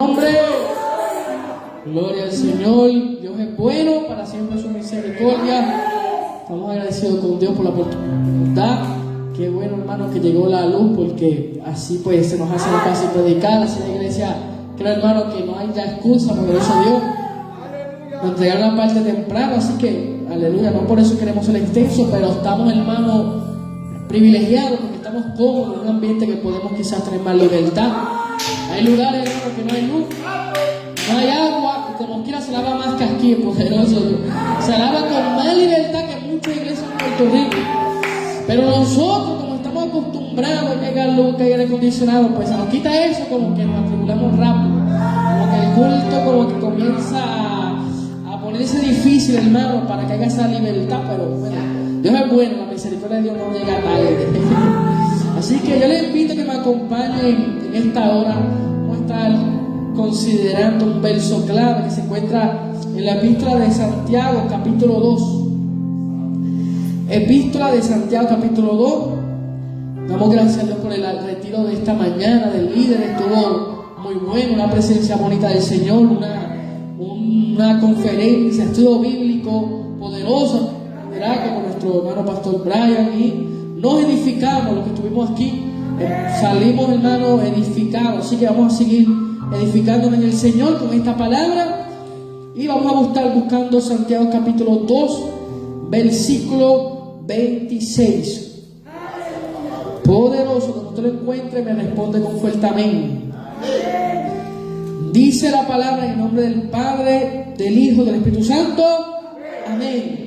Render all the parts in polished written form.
Nombre, gloria al Señor. Dios es bueno, para siempre su misericordia. Estamos agradecidos con Dios por la oportunidad. Qué bueno, hermano, que llegó la luz, porque así pues se nos hace más fácil predicar. Así la iglesia, creo, hermano, que no hay ya excusa, porque eso Dios nos entregaron la parte temprano, así que aleluya. No por eso queremos ser extensos, pero estamos, hermano, privilegiados, porque estamos cómodos en un ambiente que podemos quizás tener más libertad. Hay lugares, hermano, que no hay luz, no hay agua, y como quiera se lava más que aquí, poderoso Dios. Se lava con más libertad que muchas iglesias en Puerto Rico. Pero nosotros, como estamos acostumbrados a llegar luz, que hay aire acondicionado, pues se nos quita eso, como que nos atribulamos rápido. Como que el culto como que comienza a ponerse difícil, hermano, para que haya esa libertad. Pero bueno, Dios es bueno, la misericordia de Dios no llega tarde. Así que yo les invito a que me acompañen en esta hora. Vamos a estar considerando un verso clave que se encuentra en la Epístola de Santiago, capítulo 2. Epístola de Santiago, capítulo 2. Damos gracias a Dios por el retiro de esta mañana del líder. Estuvo muy bueno, una presencia bonita del Señor, una conferencia, estudio bíblico poderoso, ¿verdad? Con nuestro hermano pastor Brian, y nos edificamos los que estuvimos aquí. Salimos, hermano, edificados. Así que vamos a seguir edificándonos en el Señor con esta palabra. Y vamos a estar buscando Santiago capítulo 2, versículo 26. Poderoso, cuando usted lo encuentre, me responde con fuerte amén. Dice la palabra en el nombre del Padre, del Hijo, del Espíritu Santo. Amén.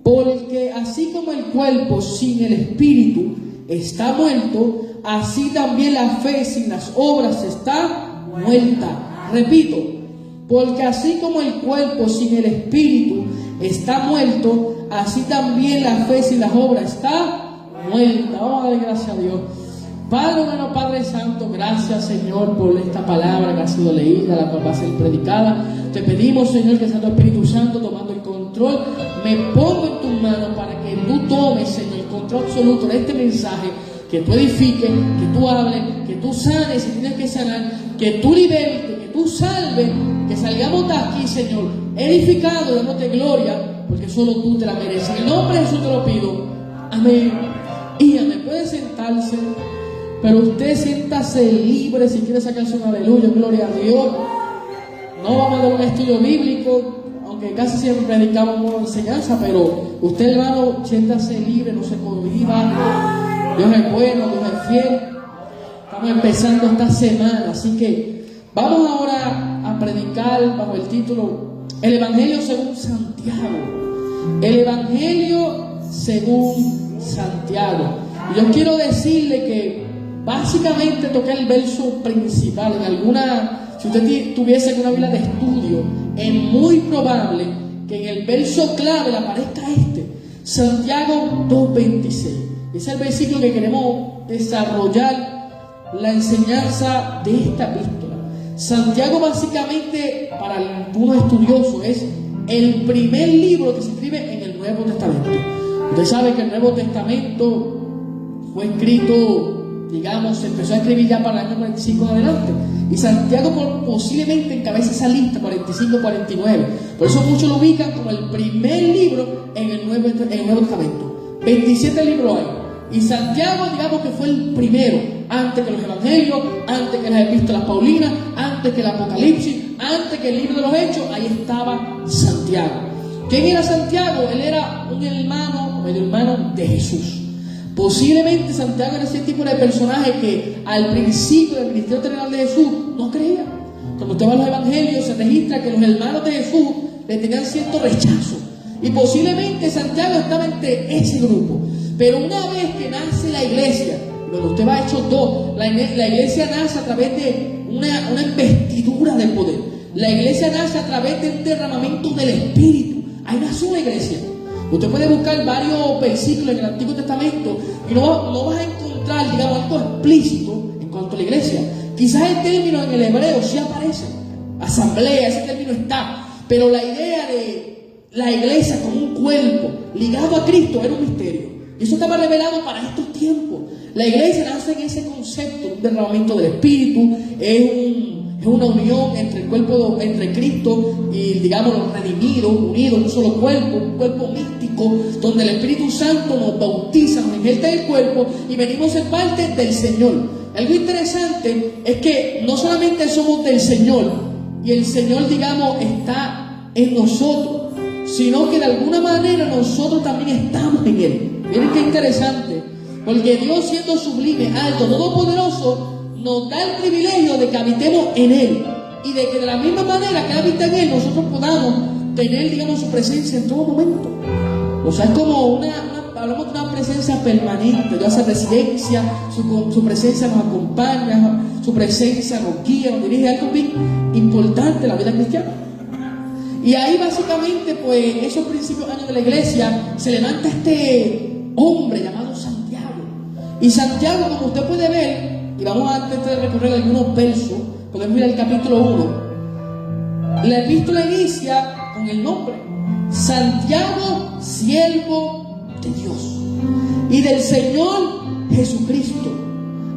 Porque así como el cuerpo sin el espíritu está muerto, así también la fe sin las obras está muerta. Repito, porque así como el cuerpo sin el espíritu está muerto, así también la fe sin las obras está muerta. Vamos a dar gracias a Dios. Padre bueno, Padre Santo, gracias, Señor, por esta palabra que ha sido leída, la cual va a ser predicada. Te pedimos, Señor, que Santo Espíritu Santo, tomando el control, me pongo en tus manos para que tú tomes, Señor, el control absoluto de este mensaje, que tú edifiques, que tú hables, que tú sanes si tienes que sanar, que tú libertes, que tú salves, que salgamos de aquí, Señor, edificados, dándote gloria, porque solo tú te la mereces. En el nombre de Jesús te lo pido. Amén. Y amén. Puede sentarse. Pero usted siéntase libre si quiere sacarse un aleluya, gloria a Dios. No vamos a dar un estudio bíblico, aunque casi siempre predicamos una enseñanza, pero usted, hermano, siéntase libre, no se cohiba. Dios es bueno, Dios es fiel. Estamos empezando esta semana, así que vamos ahora a predicar bajo el título El Evangelio según Santiago. El Evangelio según Santiago. Y yo quiero decirle que básicamente toqué el verso principal. En alguna, si usted tuviese alguna Biblia de estudio, es muy probable que en el verso clave le aparezca Santiago 2:26. Es el versículo que queremos desarrollar la enseñanza de esta epístola. Santiago, básicamente, para algunos estudiosos, es el primer libro que se escribe en el Nuevo Testamento. Usted sabe que el Nuevo Testamento fue escrito, digamos, se empezó a escribir ya para el año 45 en adelante. Y Santiago posiblemente encabeza esa lista, 45-49. Por eso muchos lo ubican como el primer libro en el Nuevo Testamento. 27 libros hay. Y Santiago, digamos que fue el primero, antes que los evangelios, antes que las epístolas paulinas, antes que el Apocalipsis, antes que el libro de los Hechos. Ahí estaba Santiago. ¿Quién era Santiago? Él era un hermano, medio hermano de Jesús. Posiblemente Santiago era ese tipo de personaje que al principio del ministerio terrenal de Jesús no creía. Cuando usted va a los evangelios se registra que los hermanos de Jesús le tenían cierto rechazo. Y posiblemente Santiago estaba entre ese grupo. Pero una vez que nace la iglesia, cuando usted va a Hechos 2, la iglesia nace a través de una investidura de poder. La iglesia nace a través de un derramamiento del Espíritu. Ahí nació la iglesia. Usted puede buscar varios versículos en el Antiguo Testamento y no vas a encontrar, digamos, algo explícito en cuanto a la iglesia. Quizás el término en el hebreo sí aparece, asamblea, ese término está, pero la idea de la iglesia como un cuerpo ligado a Cristo era un misterio. Y eso estaba revelado para estos tiempos. La iglesia nace en ese concepto, un derramamiento del Espíritu, es Es una unión entre el cuerpo, entre Cristo y, digamos, los redimidos, unidos en un solo cuerpo, un cuerpo místico, donde el Espíritu Santo nos bautiza, nos injerta en el cuerpo y venimos en parte del Señor. Algo interesante es que no solamente somos del Señor y el Señor, digamos, está en nosotros, sino que de alguna manera nosotros también estamos en Él. Miren qué interesante, porque Dios, siendo sublime, alto, todopoderoso, nos da el privilegio de que habitemos en Él y de que de la misma manera que habita en Él nosotros podamos tener, digamos, su presencia en todo momento. O sea, es como hablamos de una presencia permanente. Dios hace residencia, su presencia nos acompaña, su presencia nos guía, nos dirige. Algo bien importante en la vida cristiana. Y ahí básicamente, pues, en esos principios años de la iglesia se levanta este hombre llamado Santiago. Y Santiago, como usted puede ver, y vamos a intentar recorrer algunos versos, podemos ir al capítulo 1. La epístola inicia con el nombre: Santiago, siervo de Dios y del Señor Jesucristo,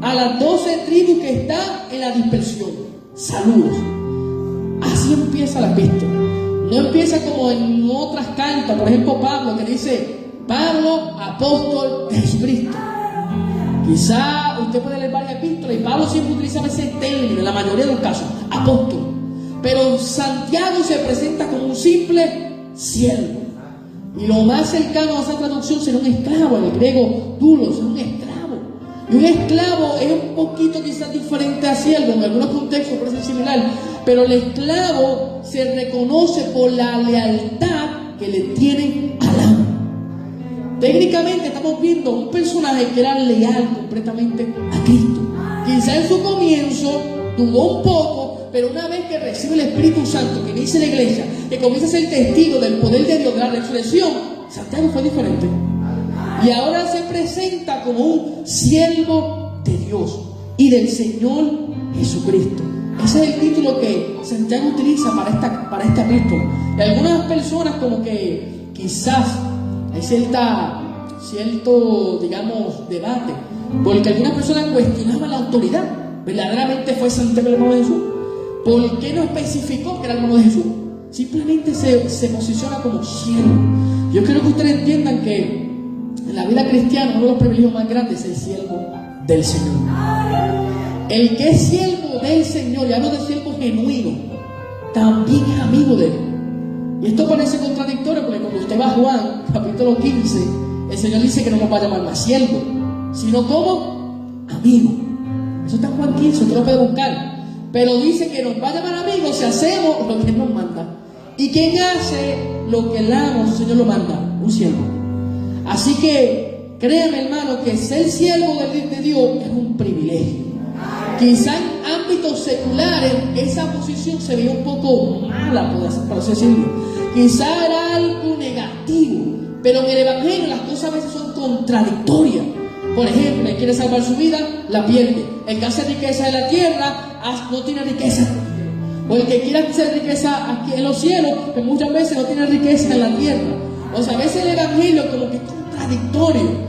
a las 12 tribus que están en la dispersión, saludos. Así empieza la epístola. No empieza como en otras cartas, por ejemplo Pablo, que dice: Pablo, apóstol de Jesucristo. Quizá usted puede leer varias epístolas y Pablo siempre utilizaba ese término, en la mayoría de los casos, apóstol. Pero Santiago se presenta como un simple siervo. Y lo más cercano a esa traducción será un esclavo, en el griego doulos, es un esclavo. Y un esclavo es un poquito quizás diferente a siervo, en algunos contextos parece similar, pero el esclavo se reconoce por la lealtad que le tiene al amo. Técnicamente estamos viendo un personaje que era leal completamente a Cristo. Quizá en su comienzo dudó un poco, pero una vez que recibe el Espíritu Santo, que dice la iglesia, que comienza a ser testigo del poder de Dios, de la resurrección, Santiago fue diferente. Y ahora se presenta como un siervo de Dios y del Señor Jesucristo. Ese es el título que Santiago utiliza para esta epístola. Y algunas personas como que quizás hay cierto, digamos, debate, porque algunas personas cuestionaban la autoridad. ¿Verdaderamente fue Santiago el hermano de Jesús? ¿Por qué no especificó que era el hermano de Jesús? Simplemente se posiciona como siervo. Yo quiero que ustedes entiendan que en la vida cristiana uno de los privilegios más grandes es el siervo del Señor. El que es siervo del Señor, y hablo de siervo genuino, también es amigo de Él. Y esto parece contradictorio porque cuando usted va a Juan, capítulo 15, el Señor dice que no nos va a llamar más siervo, sino como amigo. Eso está en Juan 15, usted lo puede buscar. Pero dice que nos va a llamar amigos si hacemos lo que Él nos manda. ¿Y quién hace lo que el amo, su Señor lo manda? Un siervo. Así que créame, hermano, que ser siervo de Dios es un privilegio. Quizá en ámbitos seculares esa posición se veía un poco mala, por así decirlo. Quizá era algo negativo, pero en el Evangelio las cosas a veces son contradictorias. Por ejemplo, el que quiere salvar su vida, la pierde. El que hace riqueza en la tierra, no tiene riqueza. O el que quiere hacer riqueza aquí en los cielos, que muchas veces no tiene riqueza en la tierra. O sea, a veces el Evangelio como que es contradictorio.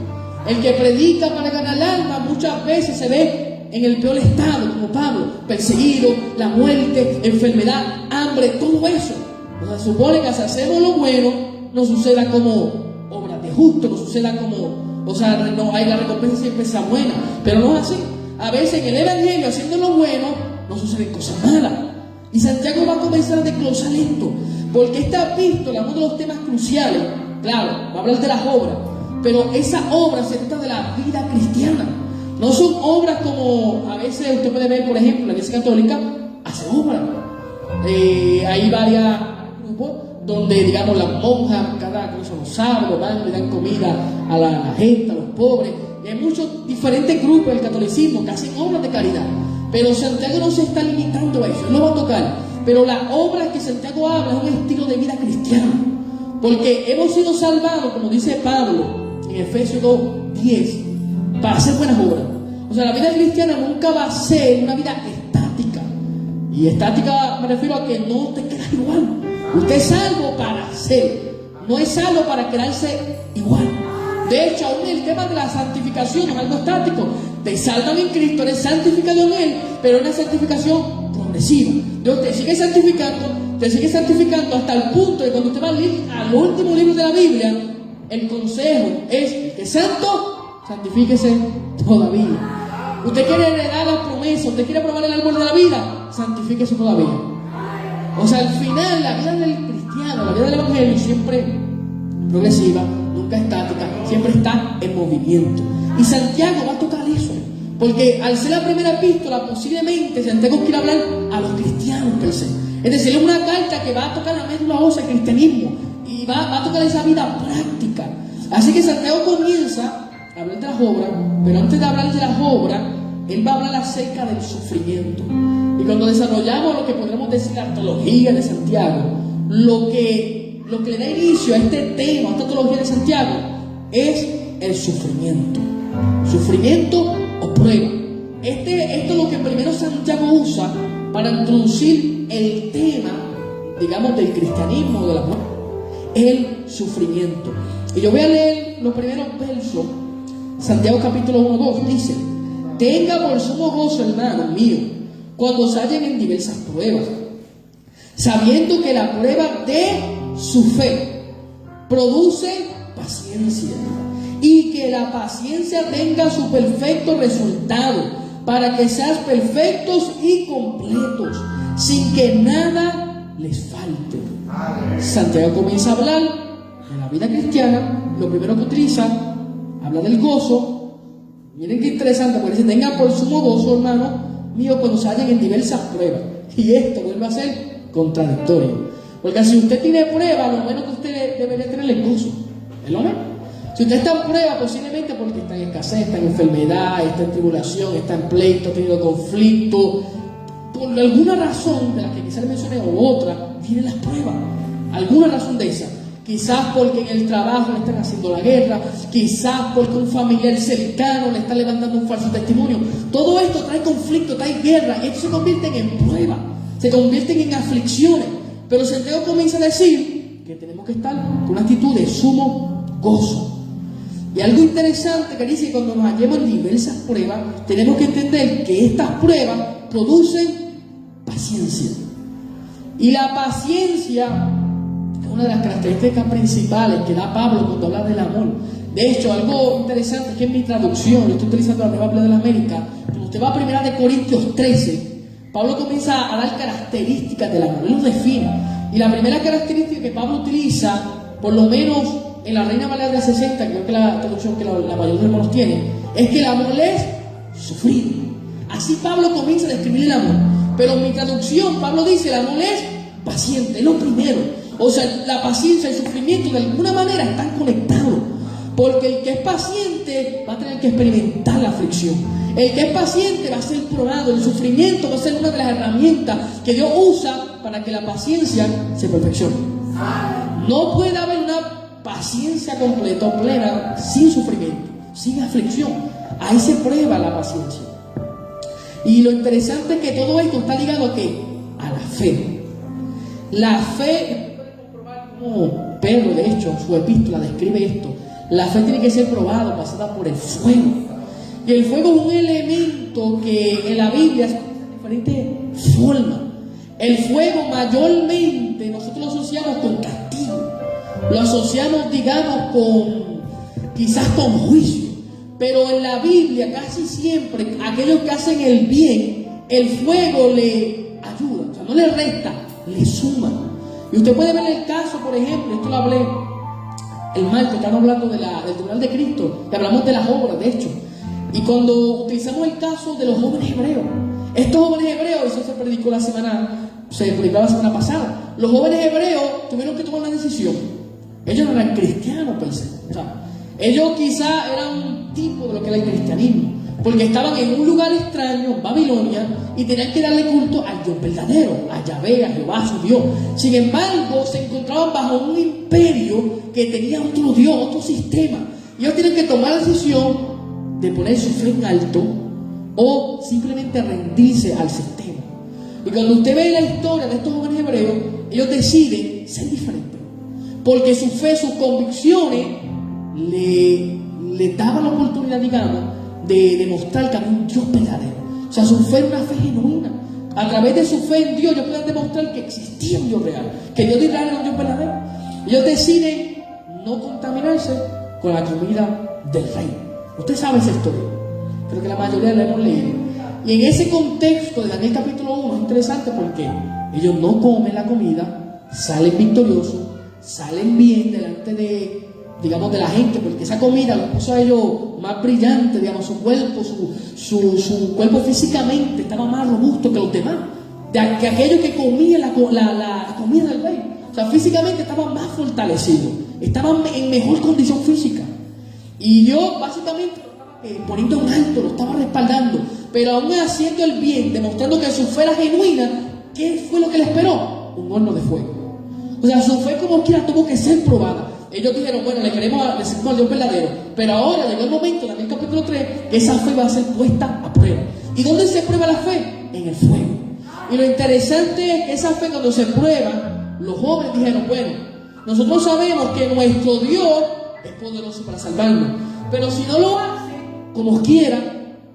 El que predica para ganar alma muchas veces se ve en el peor estado, como Pablo, perseguido, la muerte, enfermedad, hambre, todo eso. O sea, se supone que si hacemos lo bueno, no suceda como obras de justo, no suceda como, o sea, no hay la recompensa siempre sea buena, pero no es así. A veces en el Evangelio, haciendo lo bueno, no suceden cosas malas. Y Santiago va a comenzar a desglosar esto, porque esta epístola, uno de los temas cruciales, claro, va a hablar de las obras, pero esa obra se trata de la vida cristiana. No son obras como a veces usted puede ver, por ejemplo, la Iglesia Católica hace obras. Hay varios grupos donde, digamos, las monjas, cada los sábados van, le dan comida a la gente, a los pobres. Y hay muchos diferentes grupos del catolicismo que hacen obras de caridad. Pero Santiago no se está limitando a eso, él lo va a tocar. Pero la obra que Santiago habla es un estilo de vida cristiano. Porque hemos sido salvados, como dice Pablo en Efesios 2:10, para hacer buenas obras. O sea, la vida cristiana nunca va a ser una vida estática. Y estática me refiero a que no te quedas igual. Usted es salvo para ser, no es salvo para quedarse igual. De hecho, aún el tema de la santificación es algo estático. Te salvan en Cristo, eres santificado en Él, pero una santificación progresiva. progresiva. Dios te sigue santificando hasta el punto de cuando usted va al último libro de la Biblia, el consejo es: el que es santo, santifíquese todavía. Usted quiere heredar la promesa, usted quiere probar el árbol de la vida, santifíquese todavía. O sea, al final, la vida del cristiano, la vida del evangelio, siempre progresiva, nunca estática, siempre está en movimiento. Y Santiago va a tocar eso, porque al ser la primera epístola, posiblemente Santiago quiere hablar a los cristianos per se. Es decir, es una carta que va a tocar la médula ósea del cristianismo y va a tocar esa vida práctica. Así que Santiago comienza a hablar de las obras, pero antes de hablar de las obras, él va a hablar acerca del sufrimiento. Y cuando desarrollamos lo que podríamos decir la teología de Santiago, lo que le da inicio a este tema, a esta teología de Santiago, es el sufrimiento. Sufrimiento o prueba. Esto es lo que primero Santiago usa para introducir el tema, digamos, del cristianismo, del amor, el sufrimiento. Y yo voy a leer los primeros versos. Santiago capítulo 1-2 dice: tenga por sumo gozo, hermano mío, cuando se hallen en diversas pruebas, sabiendo que la prueba de su fe produce paciencia, y que la paciencia tenga su perfecto resultado, para que seas perfectos y completos, sin que nada les falte. Santiago comienza a hablar de la vida cristiana. Lo primero que utiliza, habla del gozo. Miren qué interesante, porque dice: tenga por sumo gozo, hermano mío, cuando se hallen en diversas pruebas. Y esto vuelve a ser contradictorio, porque si usted tiene prueba, lo menos que usted debería tener es gozo. ¿Es lo menos? Si usted está en prueba, posiblemente porque está en escasez, está en enfermedad, está en tribulación, está en pleito, ha tenido conflicto, por alguna razón de la que quizás le mencioné o otra, vienen las pruebas. Alguna razón de esa. Quizás porque en el trabajo le están haciendo la guerra, quizás porque un familiar cercano le está levantando un falso testimonio. Todo esto trae conflicto, trae guerra, y esto se convierten en pruebas, se convierten en aflicciones. Pero Santiago comienza a decir que tenemos que estar con una actitud de sumo gozo. Y algo interesante que dice: cuando nos hallemos en diversas pruebas, tenemos que entender que estas pruebas producen paciencia. Y la paciencia es una de las características principales que da Pablo cuando habla del amor. De hecho, algo interesante es que en mi traducción, yo estoy utilizando la Nueva Biblia de la América, cuando usted va a 1 Corintios 13, Pablo comienza a dar características del amor, él lo define. Y la primera característica que Pablo utiliza, por lo menos en la Reina Valera del 60, creo que la traducción que la mayoría de los hermanos tiene, es que el amor es sufrir. Así Pablo comienza a describir el amor. Pero en mi traducción, Pablo dice: el amor es paciente, es lo primero. O sea, la paciencia y el sufrimiento de alguna manera están conectados. Porque el que es paciente va a tener que experimentar la aflicción. El que es paciente va a ser probado. El sufrimiento va a ser una de las herramientas que Dios usa para que la paciencia se perfeccione. No puede haber una paciencia completa o plena sin sufrimiento, sin aflicción. Ahí se prueba la paciencia. Y lo interesante es que todo esto está ligado ¿a qué? A la fe. La fe, como Pedro, de hecho, en su epístola describe esto. La fe tiene que ser probada, pasada por el fuego. Y el fuego es un elemento que en la Biblia se utiliza de diferentes formas. El fuego mayormente nosotros lo asociamos con castigo. Lo asociamos, digamos, quizás con juicio. Pero en la Biblia casi siempre aquellos que hacen el bien, el fuego le ayuda, o sea, no le resta, le suma. Y usted puede ver el caso, por ejemplo, esto lo hablé el martes, estamos hablando del tribunal de Cristo, y hablamos de las obras, de hecho. Y cuando utilizamos el caso de los jóvenes hebreos, estos jóvenes hebreos, eso se predicó la semana pasada, los jóvenes hebreos tuvieron que tomar una decisión. Ellos no eran cristianos, per se. O sea, ellos quizá eran un tipo de lo que era el cristianismo, porque estaban en un lugar extraño, Babilonia, y tenían que darle culto al Dios verdadero, a Yahvé, a Jehová, su Dios. Sin embargo, se encontraban bajo un imperio que tenía otro Dios, otro sistema. Y ellos tienen que tomar la decisión de poner su fe en alto o simplemente rendirse al sistema. Y cuando usted ve la historia de estos jóvenes hebreos, ellos deciden ser diferentes, porque su fe, sus convicciones le daban la oportunidad, digamos, de demostrar que había un Dios verdadero. O sea, su fe era una fe genuina. a través de su fe en Dios, ellos puedan demostrar que existía un Dios real, que Dios de Israel era un Dios verdadero. Ellos deciden no contaminarse con la comida del rey. Usted sabe esa historia, creo que la mayoría la hemos leído. Y en ese contexto de Daniel capítulo 1 es interesante porque ellos no comen la comida, salen victoriosos, salen bien delante de, digamos, de la gente, porque esa comida los puso a ellos más brillantes, digamos, su cuerpo, su cuerpo físicamente estaba más robusto que los demás, que aquellos que comían la comida del rey. O sea, físicamente estaban más fortalecidos, estaban en mejor condición física. Y Dios básicamente poniendo en alto, lo estaba respaldando, pero aún haciendo el bien, demostrando que su fe era genuina. ¿Qué fue lo que le esperó? Un horno de fuego. O sea, su fe como quiera tuvo que ser probada. Ellos dijeron, bueno, le servimos al Dios verdadero, pero ahora llegó el momento, en el capítulo 3, que esa fe va a ser puesta a prueba. ¿Y dónde se prueba la fe? En el fuego. Y lo interesante es que esa fe, cuando se prueba, los jóvenes dijeron, bueno, nosotros sabemos que nuestro Dios es poderoso para salvarnos, pero si no lo hace como quiera,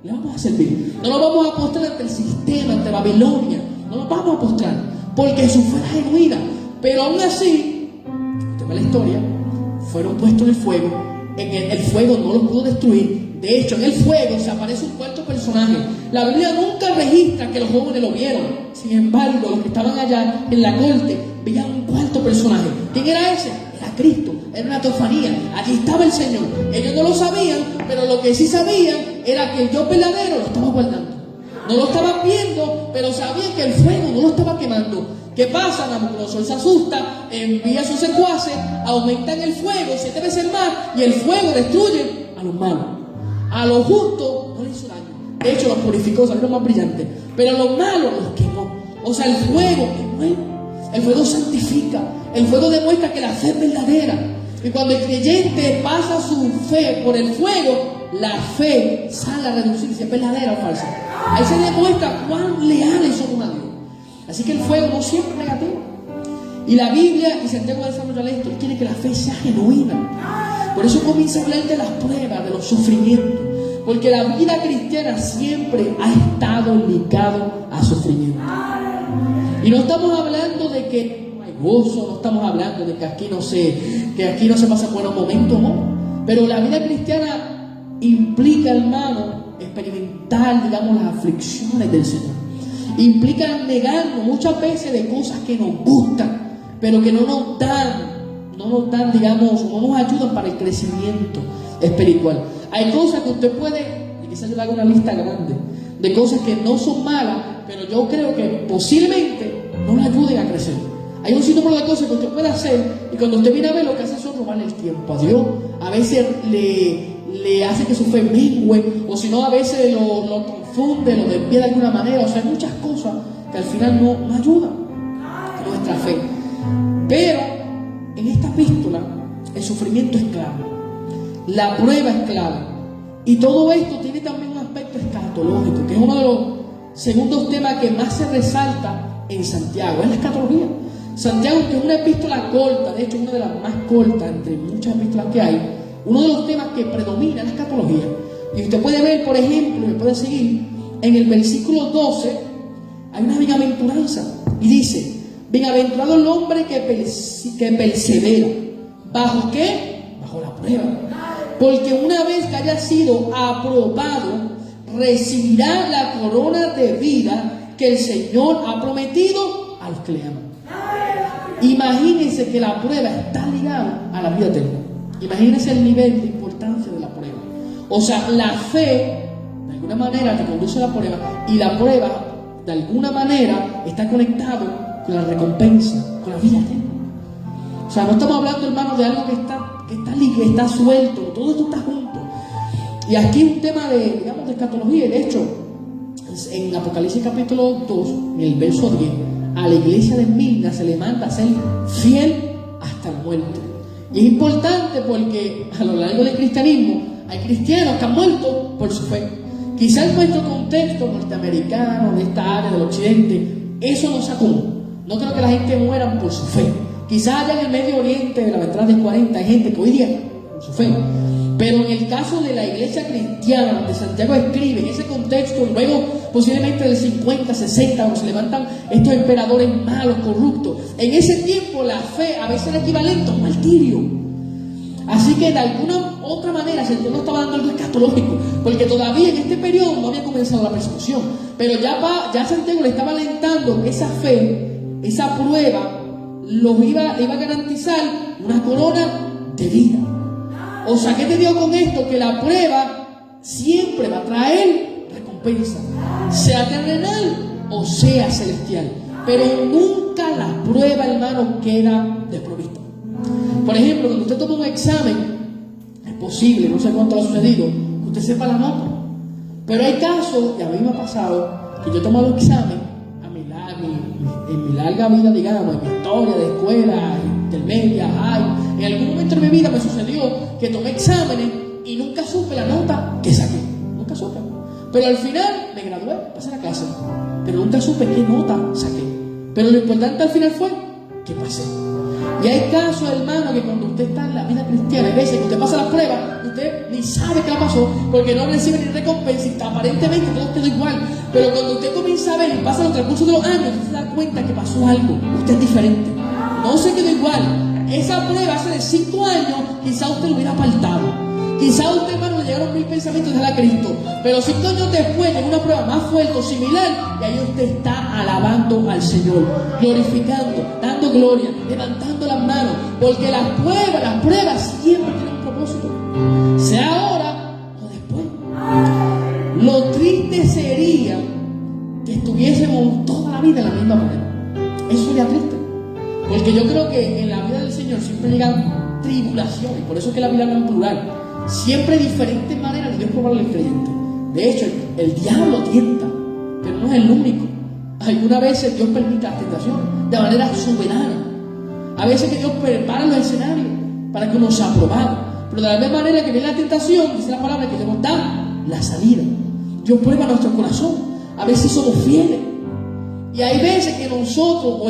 le vamos a servir. No nos vamos a postrar ante el sistema, ante Babilonia, no nos vamos a postrar, porque su fe era genuina. Pero aún así, usted ve la historia, fueron puestos en el fuego. El fuego no los pudo destruir. De hecho, en el fuego se aparece un cuarto personaje. La Biblia nunca registra que los jóvenes lo vieron. Sin embargo, los que estaban allá en la corte veían un cuarto personaje. ¿Quién era ese? Era Cristo, era una teofanía. Allí estaba el Señor. Ellos no lo sabían, pero lo que sí sabían era que el Dios verdadero lo estaba guardando. No lo estaban viendo, pero sabían que el fuego no lo estaba quemando. ¿Qué pasa? Nabucodonosor se asusta, envía a sus secuaces, aumentan el fuego 7 veces más, y el fuego destruye a los malos. A los justos no les hizo daño. De hecho, los purificó, salieron más brillantes. Pero a los malos los quemó. O sea, el fuego es bueno. El fuego santifica. El fuego demuestra que la fe es verdadera. Y cuando el creyente pasa su fe por el fuego, la fe sale a reducir si es verdadera o falsa. Ahí se demuestra cuán leales somos a Dios. Así que el fuego no siempre es negativo. Y la Biblia y Santiago desarrolla esto, él quiere que la fe sea genuina. Por eso comienza a hablar de las pruebas, de los sufrimientos. Porque la vida cristiana siempre ha estado ligado a sufrimiento. Y no estamos hablando de que no hay gozo, no estamos hablando de que aquí no se pasan buenos momentos, no. Pero la vida cristiana implica, hermano, experimentar, digamos, las aflicciones del Señor. Implica negarnos muchas veces de cosas que nos gustan, pero que no nos dan, digamos, no nos ayudan para el crecimiento espiritual. Hay cosas que usted puede, y quizás yo le haga una lista grande, de cosas que no son malas, pero yo creo que posiblemente no le ayuden a crecer. Hay un sinnúmero de cosas que usted puede hacer, y cuando usted viene a ver, lo que hace es robarle el tiempo a Dios. A veces le hace que su fe mengüe, o si no, a veces lo confunde, lo desvía de alguna manera. O sea, hay muchas cosas que al final no ayudan a nuestra fe. Pero en esta epístola el sufrimiento es clave, la prueba es clave, y todo esto tiene también un aspecto escatológico, que es uno de los segundos temas que más se resalta en Santiago, es la escatología. Santiago, que es una epístola corta, de hecho una de las más cortas entre muchas epístolas que hay, uno de los temas que predomina es la escatología. Y usted puede ver, por ejemplo, me puede seguir, en el versículo 12 hay una bienaventuranza y dice: bienaventurado el hombre que persevera. ¿Bajo qué? Bajo la prueba. Porque una vez que haya sido aprobado, recibirá la corona de vida que el Señor ha prometido a los que le aman. Imagínense que la prueba está ligada a la vida eterna. Imagínense el nivel de importancia de la prueba. O sea, la fe, de alguna manera, te conduce a la prueba, y la prueba, de alguna manera, está conectado con la recompensa, con la vida eterna. O sea, no estamos hablando, hermanos, de algo que está suelto, todo esto está junto. Y aquí un tema de escatología. De hecho, en Apocalipsis capítulo 2, en el verso 10, a la iglesia de Esmirna se le manda a ser fiel hasta la muerte. Y es importante porque a lo largo del cristianismo hay cristianos que han muerto por su fe. Quizás en nuestro contexto norteamericano, de esta área del occidente, eso no sea común. No creo que la gente muera por su fe. Quizás allá en el Medio Oriente, de la entrada de 40, hay gente que hoy día por su fe. Pero en el caso de la iglesia cristiana, donde Santiago escribe, en ese contexto, luego posiblemente del 50, 60, cuando se levantan estos emperadores malos, corruptos, en ese tiempo la fe a veces era equivalente a un martirio. Así que de alguna otra manera Santiago no estaba dando algo escatológico, porque todavía en este periodo no había comenzado la persecución, pero ya Santiago le estaba alentando esa fe, esa prueba, le iba a garantizar una corona de vida. O sea, ¿qué te digo con esto? Que la prueba siempre va a traer recompensa, sea terrenal o sea celestial, pero nunca la prueba, hermano, queda desprovista. Por ejemplo, cuando usted toma un examen, es posible, no sé cuánto ha sucedido, que usted sepa la nota, pero hay casos, y a mí me ha pasado, que yo he tomado examen en mi larga vida, digamos, en mi historia de escuela, intermedia, en algún momento de mi vida me sucedió que tomé exámenes y nunca supe la nota que saqué, nunca supe. Pero al final me gradué, pasé a la clase, pero nunca supe qué nota saqué. Pero lo importante al final fue que pasé. Y hay casos, hermano, que cuando usted está en la vida cristiana, hay veces que usted pasa la prueba, usted ni sabe qué pasó, porque no recibe ni recompensa y aparentemente todo quedó igual. Pero cuando usted comienza a ver y pasa el transcurso de los años, usted se da cuenta que pasó algo, usted es diferente, no se quedó igual. Esa prueba hace de 5 años, quizá usted lo hubiera apartado. Quizá a usted, hermano, le llegaron 1000 pensamientos de a Cristo, pero 5 años después, en una prueba más fuerte o similar, y ahí usted está alabando al Señor, glorificando, dando gloria, levantando las manos, porque las pruebas siempre tienen un propósito, sea ahora o después. Lo triste sería que estuviésemos toda la vida en la misma manera. Eso sería triste, porque yo creo que en la vida del Señor siempre llegan tribulaciones, por eso es que la Biblia habla en plural. Siempre hay diferentes maneras de Dios probarle al creyente. De hecho, el diablo tienta, pero no es el único. Algunas veces Dios permite las tentaciones de manera soberana. A veces que Dios prepara los escenarios para que uno sea aprobado. Pero de la misma manera que viene la tentación, dice la palabra que Dios nos da la salida. Dios prueba nuestro corazón. A veces somos fieles. Y hay veces que nosotros,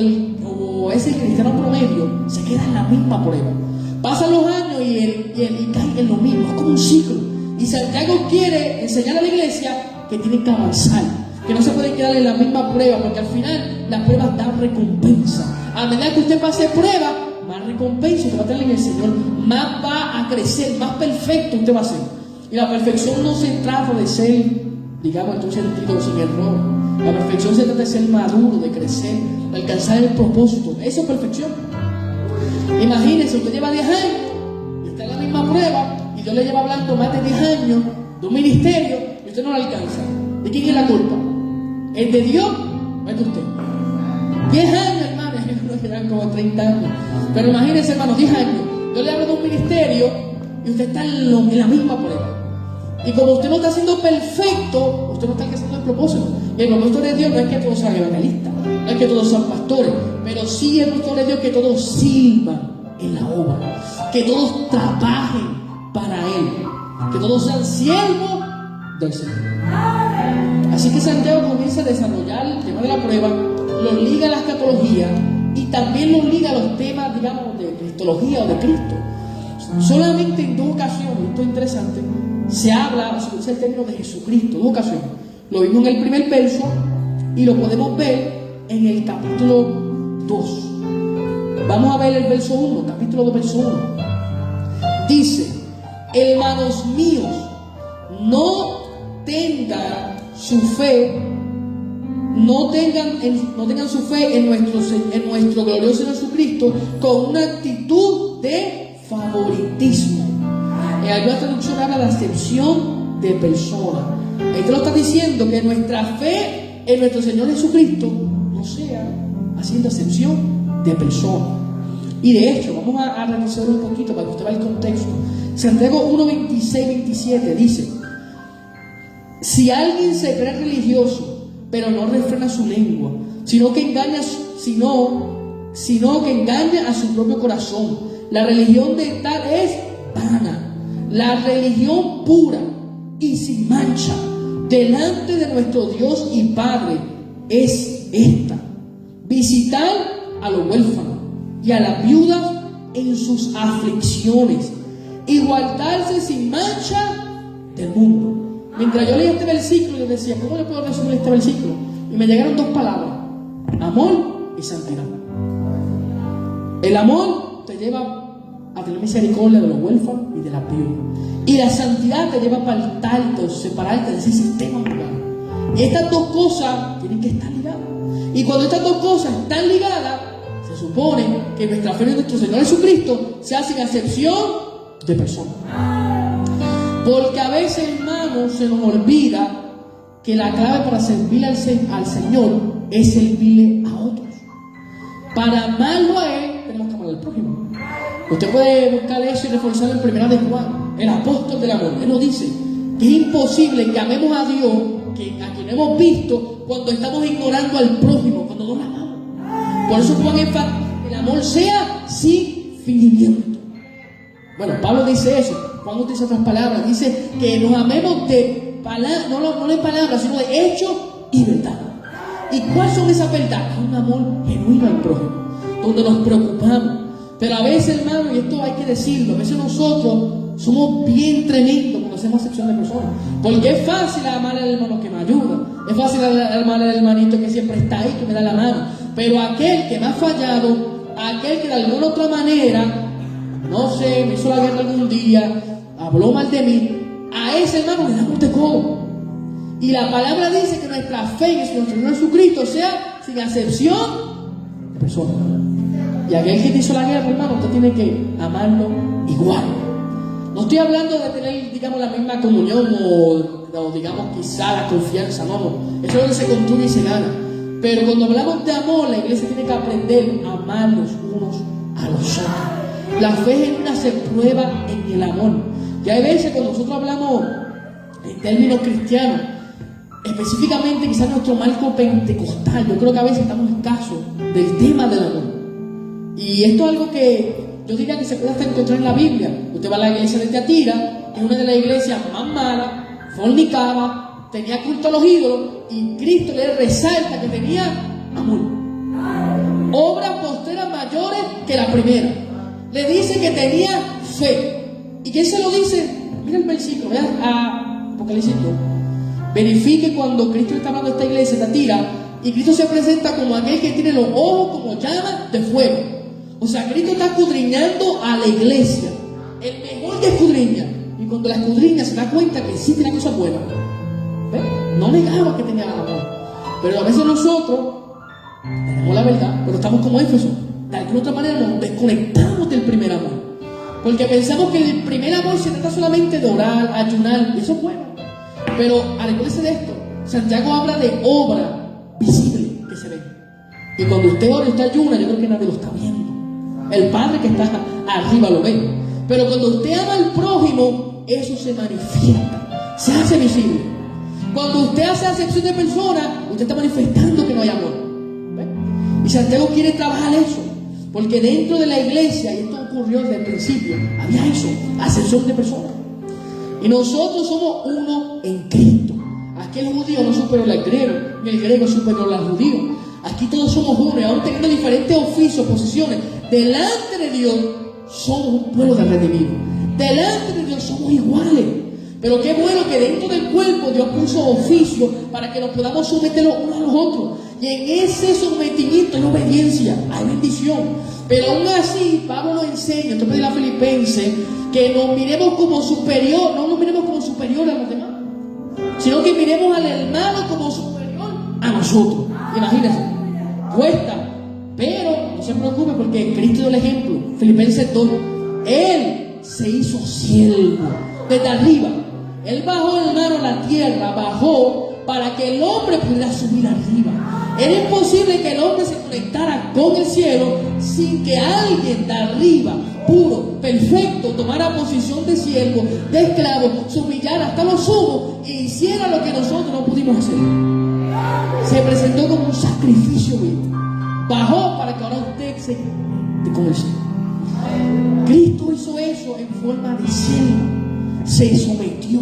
o ese cristiano promedio, se queda en la misma prueba. Pasan los años y cae en lo mismo, es como un ciclo. Y Santiago quiere enseñar a la iglesia que tiene que avanzar, que no se puede quedar en la misma prueba, porque al final las pruebas dan recompensa. A medida que usted pase prueba, más recompensa usted va a tener en el Señor, más va a crecer, más perfecto usted va a ser. Y la perfección no se trata de ser, digamos, en un sentido sin error. La perfección se trata de ser maduro, de crecer, de alcanzar el propósito. Eso es perfección. Imagínense, usted lleva 10 años y está en la misma prueba y Dios le lleva hablando más de 10 años de un ministerio y usted no lo alcanza. ¿De quién es la culpa? ¿Es de Dios o es de usted? 10 años, hermano, no llevan como 30 años. Pero imagínense, hermano, 10 años. Yo le hablo de un ministerio y usted está en la misma prueba. Y como usted no está siendo perfecto, usted no está alcanzando el propósito. Y el propósito de Dios no es que todos sean evangelistas, no es que todos sean pastores, pero sí el propósito de Dios es que todos sirvan en la obra, que todos trabajen para Él, que todos sean siervos del Señor. Así que Santiago comienza a desarrollar el tema de la prueba, lo liga a la escatología y también lo liga a los temas, digamos, de cristología o de Cristo. Solamente en 2 ocasiones, esto es interesante, se habla, se usa el término de Jesucristo, 2 ocasiones. Lo vimos en el primer verso y lo podemos ver en el capítulo 2. Vamos a ver el verso 1, capítulo 2, verso 1. Dice: hermanos míos, no tengan su fe en nuestro glorioso Señor Jesucristo con una actitud de favoritismo. En alguna traducción habla de acepción de persona. Esto lo está diciendo, que nuestra fe en nuestro Señor Jesucristo no sea haciendo acepción de persona. Y de hecho, vamos a retroceder un poquito para que usted vea el contexto. Santiago 1, 26, 27 dice: si alguien se cree religioso, pero no refrena su lengua, sino que engaña a su propio corazón, la religión de tal es vana. La religión pura y sin mancha delante de nuestro Dios y Padre es esta: visitar a los huérfanos y a las viudas en sus aflicciones y guardarse sin mancha del mundo. Mientras yo leía este versículo, yo decía, ¿cómo le puedo resumir este versículo? Y me llegaron dos palabras: amor y santidad. El amor te lleva a tener misericordia de los huérfanos y de las viudas. Y la santidad te lleva a apartarte, separarte de ese sistema humano. Y estas dos cosas tienen que estar ligadas. Y cuando estas dos cosas están ligadas, se supone que nuestra fe en nuestro Señor Jesucristo se hace sin acepción de personas. Porque a veces, hermanos, se nos olvida que la clave para servirle al Señor es servirle a otros. Para amarlo a Él, tenemos que amar al prójimo. Usted puede buscar eso y reforzarlo en 1 de Juan, el apóstol del amor. Él nos dice que es imposible que amemos a Dios, a quien hemos visto, cuando estamos ignorando al prójimo, cuando no lo amamos. Por eso Juan enfatiza que el amor sea sin fingimiento. Bueno, Pablo dice eso. Juan utiliza otras palabras. Dice que nos amemos de palabras, no de palabras, sino de hechos y verdad. ¿Y cuáles son esas verdades? Un amor genuino al prójimo, donde nos preocupamos. Pero a veces, hermano, y esto hay que decirlo, a veces nosotros somos bien tremendos cuando hacemos acepción de personas. Porque es fácil amar al hermano que me ayuda, es fácil amar al hermanito que siempre está ahí, que me da la mano. Pero aquel que me ha fallado, aquel que de alguna otra manera, no sé, me hizo la guerra algún día, habló mal de mí, a ese hermano le damos de codo. Y la palabra dice que nuestra fe en nuestro Señor Jesucristo sea sin acepción de personas. Y aquel que te hizo la guerra, hermano, usted tiene que amarlo igual. No estoy hablando de tener, digamos, la misma comunión o digamos, quizá la confianza, no. Eso es donde se construye y se gana. Pero cuando hablamos de amor, la iglesia tiene que aprender a amarnos unos a los otros. La fe genuina se prueba en el amor. Y hay veces cuando nosotros hablamos en términos cristianos, específicamente quizás nuestro marco pentecostal, yo creo que a veces estamos escasos del tema del amor. Y esto es algo que yo diría que se puede hasta encontrar en la Biblia. Usted va a la iglesia de Tiatira, que es una de las iglesias más malas, fornicaba, tenía culto a los ídolos, y Cristo le resalta que tenía amor. Obras posteras mayores que la primera. Le dice que tenía fe. ¿Y quién se lo dice? Mira el versículo, vea a Apocalipsis 2. Verifique cuando Cristo está hablando de esta iglesia de Tiatira, y Cristo se presenta como aquel que tiene los ojos como llamas de fuego. O sea, Cristo está escudriñando a la iglesia, el mejor que escudriña. Y cuando la escudriña se da cuenta que sí tiene cosas buenas. ¿Ves? No negaba que tenía amor. Pero a veces nosotros tenemos la verdad, pero estamos como Éfeso. De alguna otra manera nos desconectamos del primer amor. Porque pensamos que el primer amor se trata solamente de orar, ayunar, y eso es bueno. Pero recuérdese de esto. Santiago habla de obra visible que se ve. Y cuando usted ora y usted ayuna, yo creo que nadie lo está viendo. El Padre que está arriba lo ve. Pero cuando usted ama al prójimo, eso se manifiesta, se hace visible. Cuando usted hace acepción de personas, usted está manifestando que no hay amor. ¿Ve? Y Santiago quiere trabajar eso, porque dentro de la iglesia, y esto ocurrió desde el principio, había eso, acepción de personas. Y nosotros somos uno en Cristo. Aquí el judío no es superior al griego, ni el griego es superior al judío. Aquí todos somos uno, y aún teniendo diferentes oficios, posiciones, delante de Dios somos un pueblo de redimido. Delante de Dios somos iguales. Pero qué bueno que dentro del cuerpo Dios puso oficios para que nos podamos someter los unos a los otros. Y en ese sometimiento hay obediencia, hay bendición. Pero aún así, Pablo nos enseña, esto es de la Filipenses, que nos miremos como superior, no nos miremos como superior a los demás, sino que miremos al hermano como superior a nosotros. Imagínense, cuesta, pero no se preocupe porque Cristo dio el ejemplo. Filipenses 2, Él se hizo siervo desde arriba. Él bajó, hermano, a la tierra, bajó para que el hombre pudiera subir arriba. Era imposible que el hombre se conectara con el cielo sin que alguien de arriba, puro, perfecto, tomara posición de siervo, de esclavo, se humillara hasta lo sumo e hiciera lo que nosotros no pudimos hacer. Se presentó como un sacrificio vivo. Bajó para que ahora usted se conecte con el cielo. Cristo hizo eso en forma de siervo. Se sometió.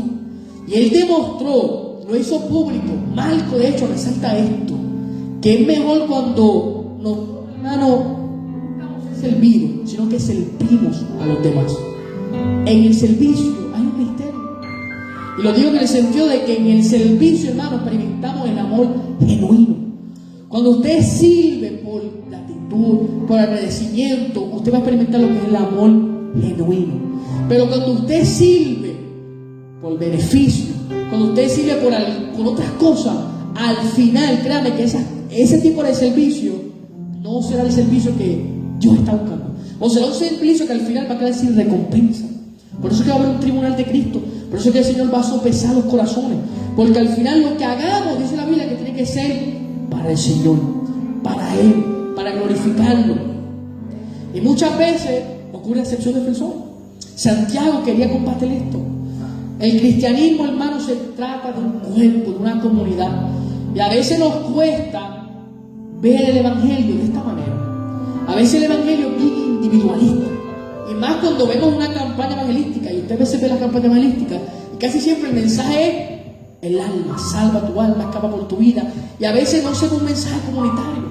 Y Él demostró, lo hizo público. Marco, de hecho, resalta esto: que es mejor cuando no estamos servidos, sino que servimos a los demás. En el servicio hay un misterio. Y lo digo en el sentido de que en el servicio, hermano, experimentamos el amor genuino. Cuando usted sirve por gratitud, por agradecimiento, usted va a experimentar lo que es el amor genuino. Pero cuando usted sirve por beneficio, cuando usted sirve por otras cosas, al final, créame que ese tipo de servicio no será el servicio que Dios está buscando. O será un servicio que al final va a quedar sin recompensa. Por eso es que va a haber un tribunal de Cristo. Por eso es que el Señor va a sopesar los corazones. Porque al final lo que hagamos, dice la Biblia, que tiene que ser para el Señor, para Él, para glorificarlo. Y muchas veces ocurre excepción de personas. Santiago quería combatir esto. El cristianismo, hermano, se trata de un cuerpo, de una comunidad. Y a veces nos cuesta ver el evangelio de esta manera. A veces el evangelio es bien individualista. Y más cuando vemos una campaña evangelística, y usted a veces ve la campaña evangelística, y casi siempre el mensaje es el alma, salva tu alma, escapa por tu vida. Y a veces no es un mensaje comunitario.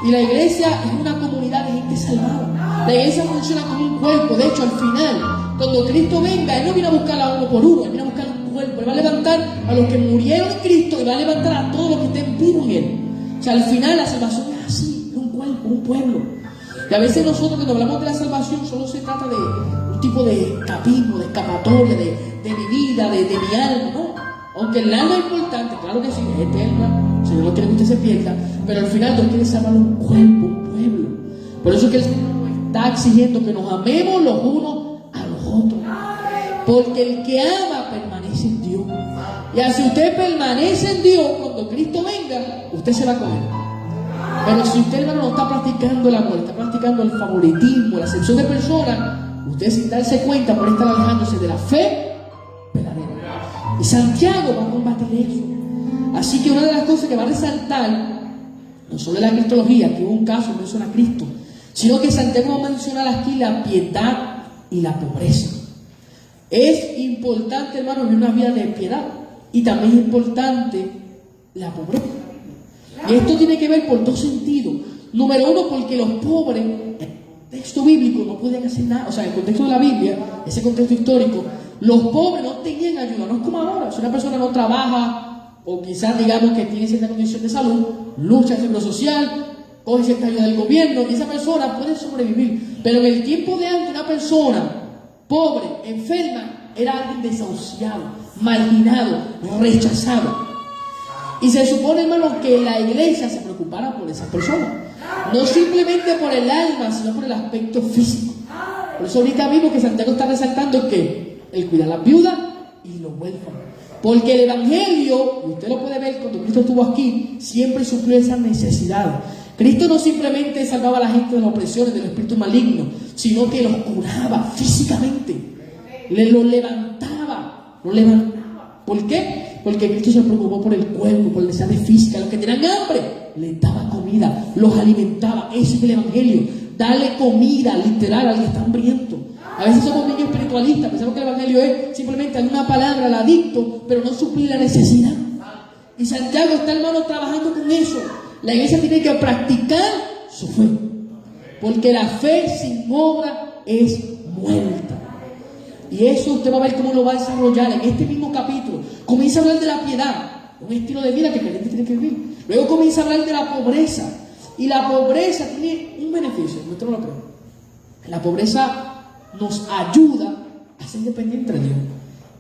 Y la iglesia es una comunidad de gente salvada. La iglesia funciona como un cuerpo. De hecho, al final, cuando Cristo venga, Él no viene a buscar a uno por uno, Él viene a buscar un cuerpo. Él va a levantar a los que murieron en Cristo y va a levantar a todos los que estén vivos en Él. O sea, al final la salvación es así, es un cuerpo, un pueblo. Y a veces nosotros cuando hablamos de la salvación solo se trata de un tipo de escapismo, de escapatoria, de mi vida, de mi alma, ¿no? Aunque el alma es importante, claro que sí, es eterna, el Señor no quiere que usted se pierda, pero al final Dios quiere salvar un cuerpo, un pueblo. Por eso es que el Señor nos está exigiendo que nos amemos los unos a los otros. Porque el que ama permanece en Dios. Y así usted permanece en Dios, cuando Cristo venga, usted se va a coger. Pero si usted, hermano, no está practicando el amor, está practicando el favoritismo, la acepción de personas, usted sin darse cuenta por estar alejándose de la fe verdadera. Y Santiago va a combatir eso. Así que una de las cosas que va a resaltar, no solo en la cristología, que hubo un caso, menciona a Cristo, sino que Santiago va a mencionar aquí la piedad y la pobreza. Es importante, hermano, vivir una vida de piedad. Y también es importante la pobreza. Y esto tiene que ver por dos sentidos. Número uno, porque los pobres, en el contexto bíblico, no podían hacer nada. O sea, en el contexto de la Biblia, ese contexto histórico, los pobres no tenían ayuda. No es como ahora. Si una persona no trabaja, o quizás digamos que tiene cierta condición de salud, lucha en el seguro social, coge cierta ayuda del gobierno, y esa persona puede sobrevivir. Pero en el tiempo de antes, una persona pobre, enferma, era alguien desahuciado, marginado, rechazado. Y se supone, hermano, que la iglesia se preocupara por esas personas. No simplemente por el alma, sino por el aspecto físico. Por eso ahorita mismo que Santiago está resaltando que el cuidar a las viudas y los huérfanos. Porque el evangelio, y usted lo puede ver cuando Cristo estuvo aquí, siempre suplió esas necesidades. Cristo no simplemente salvaba a la gente de las opresiones, del espíritu maligno, sino que los curaba físicamente. Los levantaba, los levantaba. ¿Por qué? Porque Cristo se preocupó por el cuerpo, por las necesidades físicas. Los que tenían hambre, les daba comida, los alimentaba. Ese es el evangelio. Darle comida, literal, al que está hambriento. A veces somos bien espiritualistas, pensamos que el evangelio es simplemente una palabra al adicto, pero no suplir la necesidad. Y Santiago está, hermano, trabajando con eso. La iglesia tiene que practicar su fe, porque la fe sin obra es muerta. Y eso usted va a ver cómo lo va a desarrollar en este mismo capítulo. Comienza a hablar de la piedad, un estilo de vida que el creyente tiene que vivir. Luego comienza a hablar de la pobreza. Y la pobreza tiene un beneficio, usted no lo cree. La pobreza nos ayuda a ser dependientes de Dios.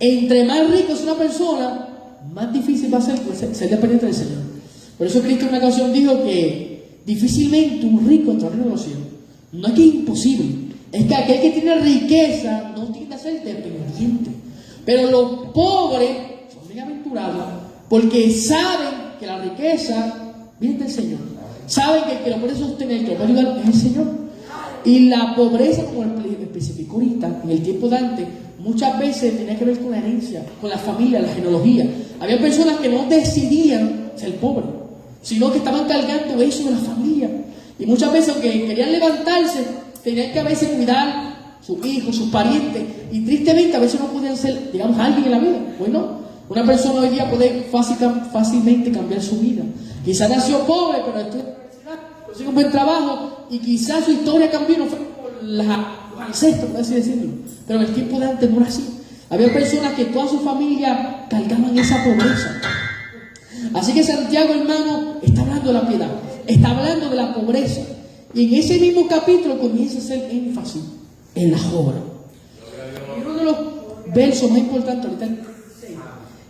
Entre más rico es una persona, más difícil va a ser dependiente del Señor. Por eso Cristo en una ocasión dijo que difícilmente un rico entra al reino de los cielos. No es que es imposible, es que aquel que tiene riqueza no tiende a ser dependiente. Pero los pobres son bienaventurados porque saben que la riqueza viene del Señor. Saben que el que lo puede sostener, que lo puede ayudar es el Señor. Y la pobreza, como especificó ahorita, en el tiempo de antes, muchas veces tenía que ver con la herencia, con la familia, la genealogía. Había personas que no decidían ser pobres, sino que estaban cargando eso de la familia. Y muchas veces, aunque querían levantarse, tenían que a veces cuidar sus hijos, sus parientes. Y tristemente, a veces no podían ser, digamos, alguien en la vida. Bueno, una persona hoy día puede fácilmente cambiar su vida. Quizás nació pobre, pero estudió en la universidad, consiguió un buen trabajo, y quizás su historia cambió, no fue por la los ancestros, por así decirlo. Pero en el tiempo de antes no era así. Había personas que toda su familia cargaban esa pobreza. Así que Santiago, hermano, está hablando de la piedad, está hablando de la pobreza. Y en ese mismo capítulo comienza a hacer énfasis en las obras. Y uno de los versos más importantes ahorita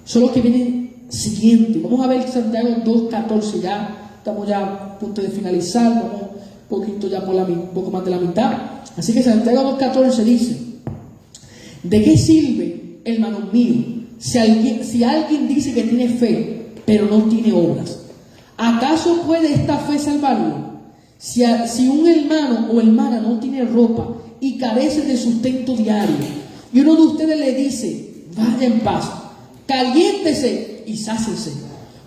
son los que vienen siguientes. Vamos a ver Santiago 2:14, ya estamos ya a punto de finalizar, vamos un poquito ya por un poco más de la mitad. Así que Santiago 2:14 dice: ¿de qué sirve, hermanos míos, si alguien dice que tiene fe, pero no tiene obras? ¿Acaso puede esta fe salvarlo? Si un hermano o hermana no tiene ropa y carece de sustento diario, y uno de ustedes le dice: vaya en paz, caliéntese y sáciese,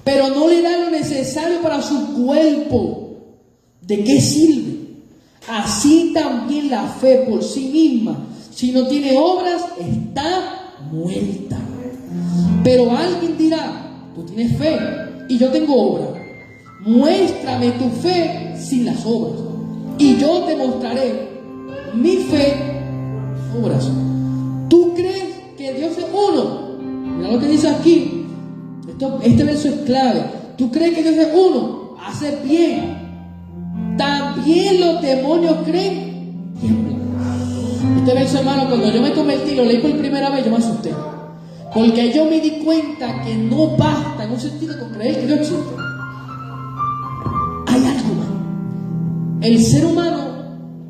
pero no le da lo necesario para su cuerpo, ¿de qué sirve? Así también la fe por sí misma, si no tiene obras, está muerta. Pero alguien dirá: tú tienes fe y yo tengo obras. Muéstrame tu fe sin las obras, y yo te mostraré mi fe por obras. ¿Tú crees que Dios es uno? Mira lo que dice aquí. Este verso es clave. ¿Tú crees que Dios es uno? Haces bien. También los demonios creen, tiemblan. Este verso, hermano, cuando yo me convertí, lo leí por primera vez, yo me asusté. Porque yo me di cuenta que no basta en un sentido con creer que Dios existe. Hay algo más. El ser humano,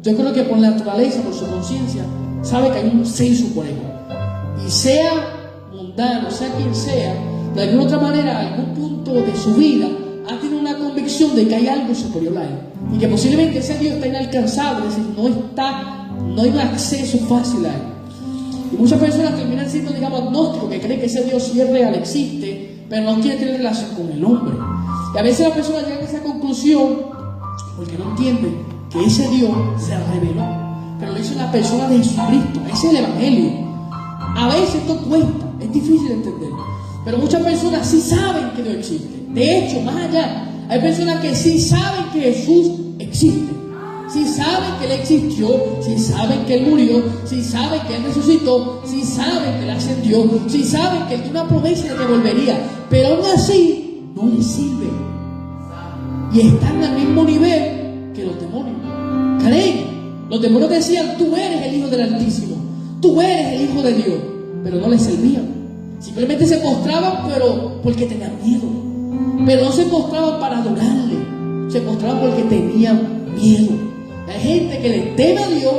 yo creo que por naturaleza, por su conciencia, sabe que hay un ser supremo. Y sea mundano, sea quien sea, de alguna otra manera, algún punto de su vida, ha tenido una convicción de que hay algo superior a él. Y que posiblemente ese Dios está inalcanzable, es decir, no hay un acceso fácil a él. Y muchas personas terminan siendo, digamos, agnósticos, que creen que ese Dios sí es real, existe, pero no quiere tener relación con el hombre. Y a veces las personas llegan a esa conclusión porque no entienden que ese Dios se reveló, pero lo hizo en la persona de Jesucristo. Ese es el Evangelio. A veces esto cuesta, es difícil de entender, pero muchas personas sí saben que Dios existe. De hecho, más allá, hay personas que sí saben que Jesús existe. Si saben que Él existió, si saben que Él murió, si saben que Él resucitó, si saben que Él ascendió, si saben que Él tiene una promesa de que volvería, pero aún así no les sirve. Y están al mismo nivel que los demonios. Creen. Los demonios decían: tú eres el Hijo del Altísimo, tú eres el Hijo de Dios, pero no les servían. Simplemente se postraban, pero porque tenían miedo. Pero no se postraban para adorarle, se postraban porque tenían miedo. Hay gente que le teme a Dios,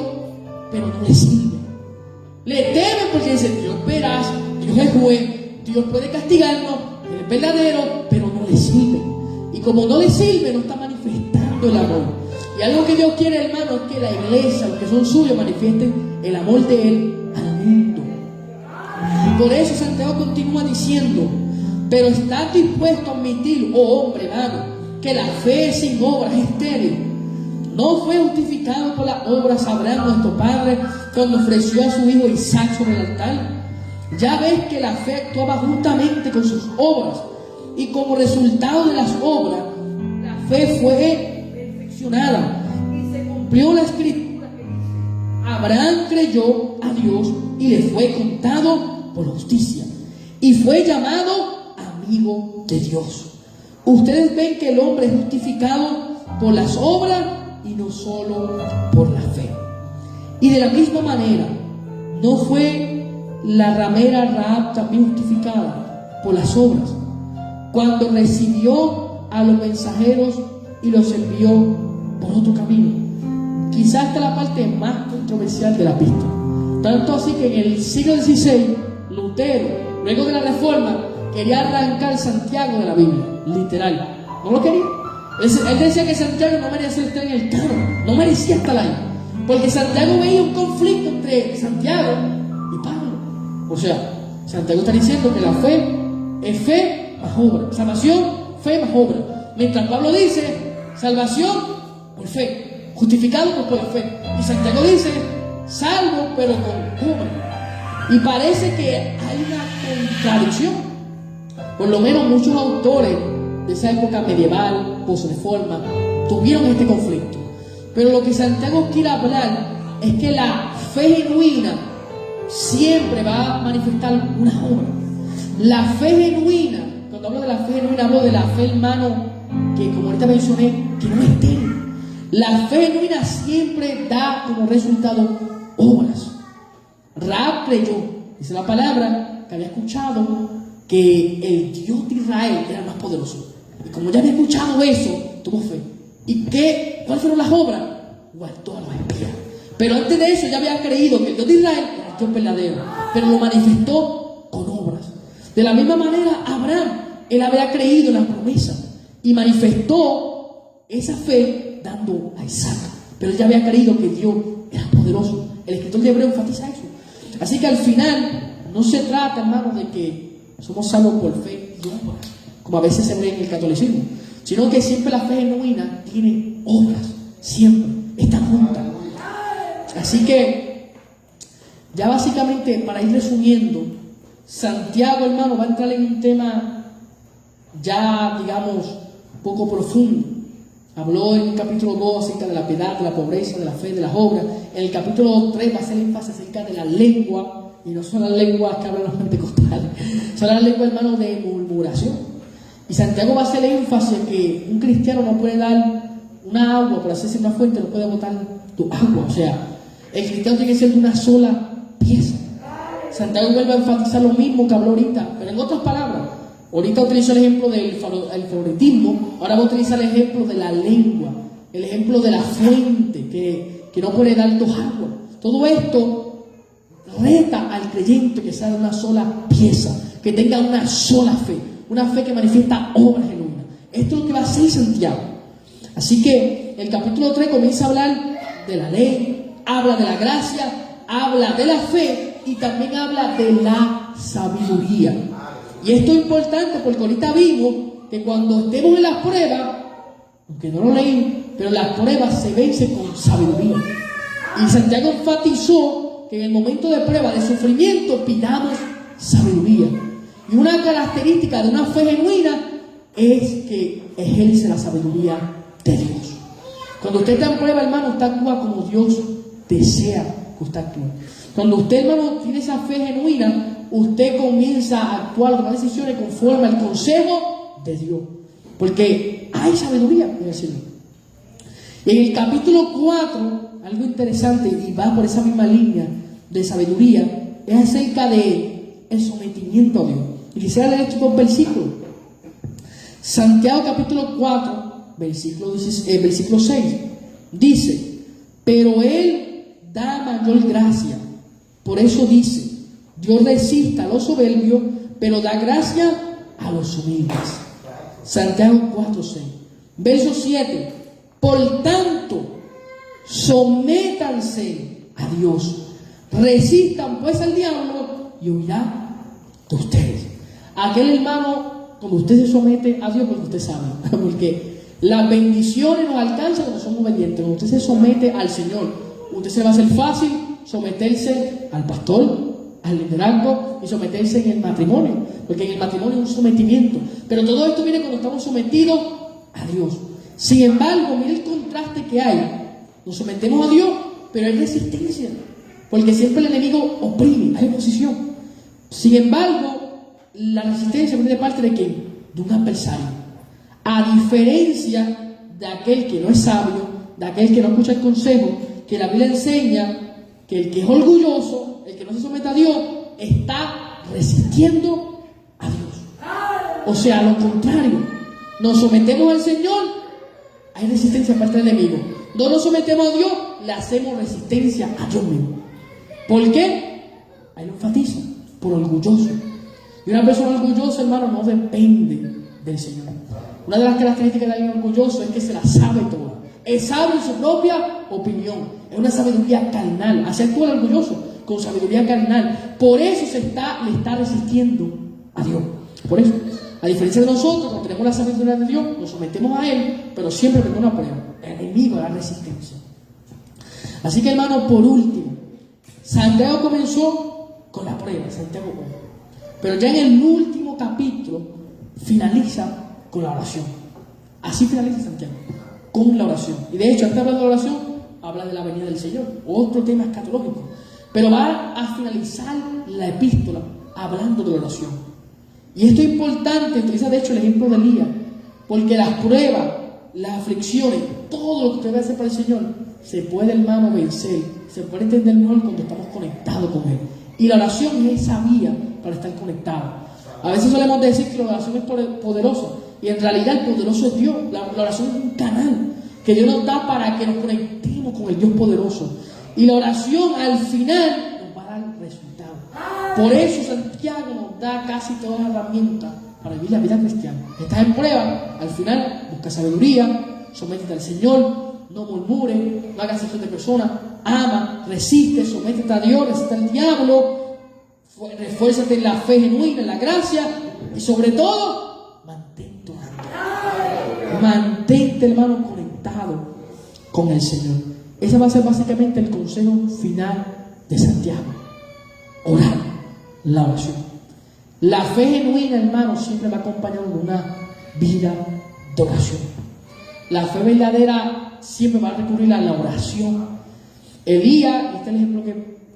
pero no le sirve. Le temen porque dicen: Dios verás, Dios es juez, Dios puede castigarnos, Él es verdadero, pero no le sirve. Y como no le sirve, no está manifestando el amor. Y algo que Dios quiere, hermano, es que la iglesia, los que son suyos, manifiesten el amor de Él al mundo. Por eso Santiago continúa diciendo: pero estás dispuesto a admitir, oh hombre, hermano, que la fe sin obras es estéril. ¿No fue justificado por las obras Abraham, nuestro padre, cuando ofreció a su hijo Isaac sobre el altar? Ya ves que la fe actuaba justamente con sus obras, y como resultado de las obras, la fe fue perfeccionada y se cumplió la escritura que dice: Abraham creyó a Dios y le fue contado por justicia, y fue llamado amigo de Dios. Ustedes ven que el hombre es justificado por las obras y no solo por la fe. Y de la misma manera, ¿no fue la ramera Rahab también justificada por las obras cuando recibió a los mensajeros y los envió por otro camino? Quizás esta es la parte más controversial de la pista. Tanto así que en el siglo XVI, Lutero, luego de la Reforma, quería arrancar Santiago de la Biblia, literal. No lo quería. Él decía que Santiago no merecía estar en el canon, no merecía estar ahí, porque Santiago veía un conflicto entre Santiago y Pablo. O sea, Santiago está diciendo que la fe es fe más obra, salvación, fe más obra, mientras Pablo dice salvación por fe, justificado por fe, y Santiago dice salvo pero con obra. Y parece que hay una contradicción. Por lo menos muchos autores de esa época medieval, posreforma, tuvieron este conflicto. Pero lo que Santiago quiere hablar es que la fe genuina siempre va a manifestar una obra. La fe genuina, cuando hablo de la fe genuina, hablo de la fe, hermano, que como ahorita mencioné, que no es débil. La fe genuina siempre da como resultado obras. Rahab creyó, dice la palabra, que había escuchado que el Dios de Israel era el más poderoso. Y como ya había escuchado eso, tuvo fe. ¿Y cuáles fueron las obras? Guardó a los espías. Pero antes de eso ya había creído que el Dios de Israel era el Dios verdadero, pero lo manifestó con obras. De la misma manera, Abraham, él había creído en la promesa y manifestó esa fe dando a Isaac. Pero él ya había creído que Dios era poderoso. El escritor de Hebreo enfatiza eso. Así que al final no se trata, hermanos, de que somos salvos por fe y obras, como a veces se ve en el catolicismo, sino que siempre la fe genuina tiene obras, siempre están juntas. Así que ya básicamente, para ir resumiendo, Santiago, hermano, va a entrar en un tema ya, digamos, un poco profundo. Habló en el capítulo 2 acerca de la piedad, de la pobreza, de la fe, de las obras. En el capítulo 3 va a hacer énfasis acerca de la lengua, y no son las lenguas que hablan los pentecostales, son las lenguas, hermano, de murmuración. Y Santiago va a hacer énfasis en que un cristiano no puede dar una agua por hacerse una fuente, no puede botar tu agua. O sea, el cristiano tiene que ser de una sola pieza. Santiago vuelve a enfatizar lo mismo que habló ahorita, pero en otras palabras. Ahorita utilizó el ejemplo del favoritismo, ahora va a utilizar el ejemplo de la lengua, el ejemplo de la fuente que no puede dar dos aguas. Todo esto reta al creyente que sea de una sola pieza, que tenga una sola fe, una fe que manifiesta obras genuinas. Esto es lo que va a hacer Santiago. Así que el capítulo 3 comienza a hablar de la ley, habla de la gracia, habla de la fe y también habla de la sabiduría. Y esto es importante porque ahorita vimos que cuando estemos en las pruebas, aunque no lo leí, pero las pruebas se vencen con sabiduría. Y Santiago enfatizó que en el momento de prueba, de sufrimiento, pidamos sabiduría. Y una característica de una fe genuina es que ejerce la sabiduría de Dios. Cuando usted está en prueba, hermano, usted actúa como Dios desea que usted actúe. Cuando usted, hermano, tiene esa fe genuina, usted comienza a actuar, a tomar decisiones conforme al consejo de Dios. Porque hay sabiduría en el Señor. Y en el capítulo 4, algo interesante, y va por esa misma línea de sabiduría, es acerca de el sometimiento a Dios. Y quisiera leer estos dos versículos. Santiago capítulo 4, versículo 6, dice: pero Él da mayor gracia. Por eso dice: Dios resiste a los soberbios, pero da gracia a los humildes. Santiago 4:6. Verso 7. Por tanto, sométanse a Dios. Resistan pues al diablo y huirá de ustedes. Aquel hermano, cuando usted se somete a Dios, porque usted sabe, porque las bendiciones nos alcanzan cuando somos obedientes. Cuando usted se somete al Señor, usted se le va a hacer fácil someterse al pastor, al liderazgo y someterse en el matrimonio, porque en el matrimonio es un sometimiento. Pero todo esto viene cuando estamos sometidos a Dios. Sin embargo, mire el contraste que hay. Nos sometemos a Dios, pero hay resistencia, porque siempre el enemigo oprime, hay oposición. Sin embargo, la resistencia viene de parte de ¿quién? De un adversario. A diferencia de aquel que no es sabio, de aquel que no escucha el consejo, que la Biblia enseña que el que es orgulloso, el que no se somete a Dios, está resistiendo a Dios. O sea, lo contrario, nos sometemos al Señor, hay resistencia parte del enemigo. No nos sometemos a Dios, le hacemos resistencia a Dios mismo. ¿Por qué? Ahí lo enfatiza, por orgulloso. Y una persona orgullosa, hermano, no depende del Señor. Una de las características de alguien orgulloso es que se la sabe todo. Es sabio en su propia opinión. Es una sabiduría carnal. Así actúa el orgulloso, con sabiduría carnal. Por eso le está resistiendo a Dios. Por eso, a diferencia de nosotros, cuando tenemos la sabiduría de Dios, nos sometemos a Él, pero siempre tenemos una prueba. El enemigo, la resistencia. Así que, hermano, por último, Santiago comenzó con la prueba, Santiago 1. Pero ya en el último capítulo finaliza con la oración. Así finaliza Santiago, con la oración. Y de hecho, antes de hablar de la oración, habla de la venida del Señor, otro tema escatológico. Pero va a finalizar la epístola hablando de la oración. Y esto es importante, utiliza de hecho el ejemplo de Elías, porque las pruebas, las aflicciones, todo lo que usted va a hacer para el Señor, se puede, hermano, vencer, se puede entender mejor cuando estamos conectados con Él. Y la oración es esa vía para estar conectados. A veces solemos decir que la oración es poderosa, y en realidad el poderoso es Dios. La oración es un canal que Dios nos da para que nos conectemos con el Dios poderoso. Y la oración al final nos va a dar resultados. Por eso Santiago nos da casi todas las herramientas para vivir la vida cristiana. Estás en prueba, al final busca sabiduría, sométete al Señor, no murmures, no hagas excepción de personas, ama, resiste, sométete a Dios, resiste al diablo, refuérzate en la fe genuina, en la gracia, y sobre todo, mantente orando. Mantente, hermano, conectado con el Señor. Ese va a ser básicamente el consejo final de Santiago. Orar, la oración. La fe genuina, hermano, siempre va acompañada de una vida de oración. La fe verdadera siempre va a recurrir a la oración. Elías, este es el ejemplo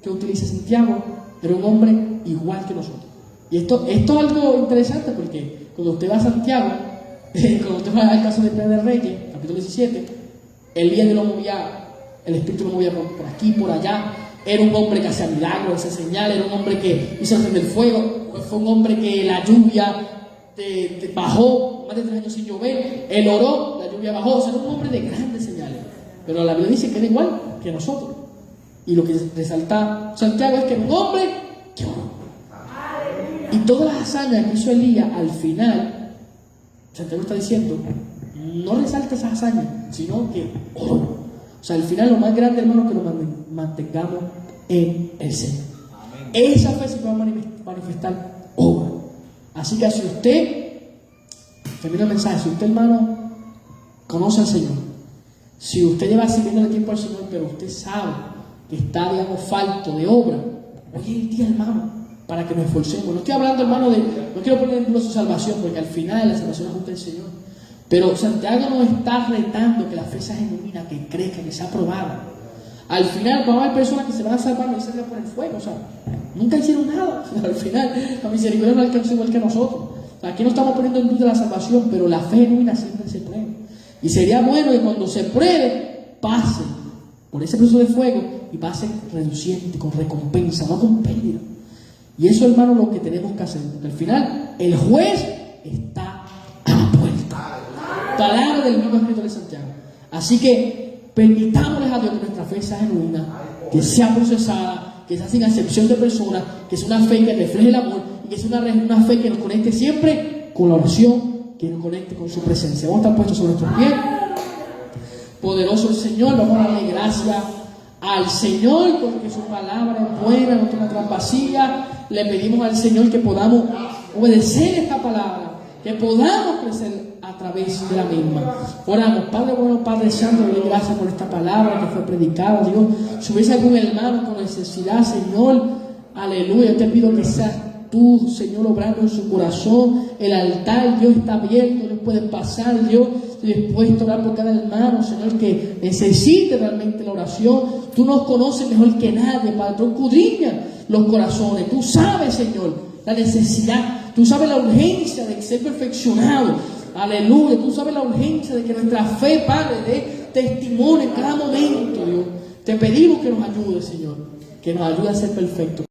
que utiliza Santiago, era un hombre igual que nosotros. Y esto es algo interesante, porque cuando usted va a Santiago, cuando usted va al caso de Pedro de Reyes, capítulo 17, Elías lo movía, el Espíritu lo movía por aquí, por allá. Era un hombre que hacía milagros, hacía señales, era un hombre que hizo encender el fuego, fue un hombre que la lluvia bajó, más de 3 años sin llover, él oró, la lluvia bajó, o sea, era un hombre de grandes señales. Pero la Biblia dice que era igual que nosotros. Y lo que resalta Santiago es que era un hombre que oró. Y todas las hazañas que hizo Elías, al final, Santiago está diciendo, no resalta esas hazañas, sino que oró. O sea, al final lo más grande, hermano, que nos mantengamos en el Señor. Esa fe se va a manifestar obra. Así que si usted, termina el mensaje, si usted, hermano, conoce al Señor, si usted lleva sirviendo el tiempo al Señor, pero usted sabe que está, digamos, falto de obra, hoy es el día, hermano, para que nos esforcemos. No estoy hablando, hermano, no quiero poner en duda su salvación, porque al final la salvación es junto al Señor. Pero Santiago nos está retando que la fe sea genuina, que crezca, que sea probada. Al final va a haber personas que se van a salvar y se van por el fuego. O sea, nunca hicieron nada. Al final, la misericordia no alcanzó igual que nosotros. O sea, aquí no estamos poniendo en duda la salvación, pero la fe genuina siempre se prueba. Y sería bueno que cuando se pruebe, pase por ese proceso de fuego y pase reduciente, con recompensa, no con pérdida. Y eso, hermano, es lo que tenemos que hacer. Porque al final, el juez está a la puerta. Palabra del mismo escritor de Santiago. Así que permitámosles a Dios que nuestra fe sea genuina, que sea procesada, que sea sin acepción de personas, que sea una fe que refleje el amor y que sea una fe que nos conecte siempre con la oración, que nos conecte con su presencia. Vamos a estar puestos sobre nuestros pies. Poderoso el Señor, vamos a darle gracias al Señor porque su palabra es buena, no tiene otra vacía. Le pedimos al Señor que podamos obedecer esta palabra, que podamos crecer a través de la misma. Oramos, Padre bueno, Padre Santo, doy gracias por esta palabra que fue predicada, Dios. Si hubiese algún hermano con necesidad, Señor, aleluya, te pido que seas tú, Señor, obrando en su corazón. El altar, Dios, está abierto, Dios, puede pasar, Dios. Estoy dispuesto a orar por cada hermano, Señor, que necesite realmente la oración. Tú nos conoces mejor que nadie, Padre. Tú escudriñas los corazones. Tú sabes, Señor, la necesidad. Tú sabes la urgencia de ser perfeccionado. Aleluya. Tú sabes la urgencia de que nuestra fe, Padre, dé testimonio en cada momento, Dios. Te pedimos que nos ayudes, Señor. Que nos ayude a ser perfectos.